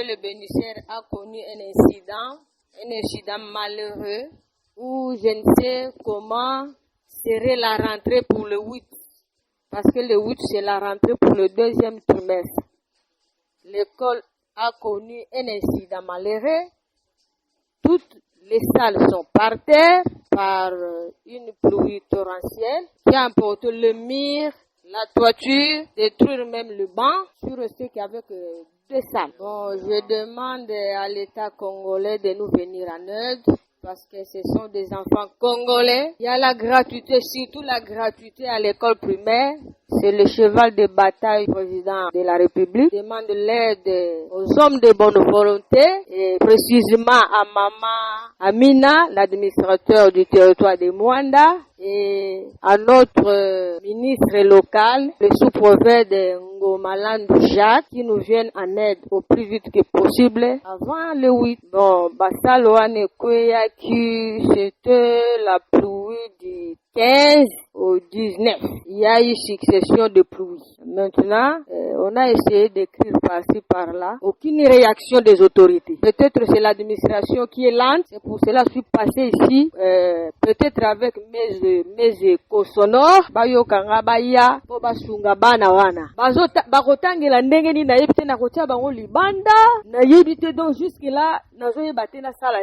Le bénitiaire a connu un incident malheureux où je ne sais comment serait la rentrée pour le 8. Parce que le 8, c'est la rentrée pour le 2e trimestre. L'école a connu un incident malheureux. Toutes les salles sont par terre par une pluie torrentielle qui a emporté le mur, la toiture, détruire même le banc. Je suis resté qu'avec 2 salles. Bon, je demande à l'État congolais de nous venir en aide parce que ce sont des enfants congolais. Il y a la gratuité, surtout la gratuité à l'école primaire. C'est le cheval de bataille du président de la République. Demande l'aide aux hommes de bonne volonté et précisément à Maman Amina, l'administrateur du territoire de Mwanda, et à notre ministre local, le sous-préfet de Ngomalandu Jacques, qui nous viennent en aide au plus vite que possible avant le 8. Bon, Basaloane Kweyaki, c'était la pluie du 15 au 19. Il y a eu succession de pluies. Maintenant, on a essayé d'écrire par-ci, par-là. Aucune réaction des autorités. Peut-être c'est l'administration qui est lente. C'est pour cela que je suis passé ici. Peut-être avec mes échos sonores. Bayo kanga baya. Boba sunga bana wana. Bakotangela ndenge ni na yebite na kotia bango libanda. Na yebite donc jusque là. Nazo yebate na sala.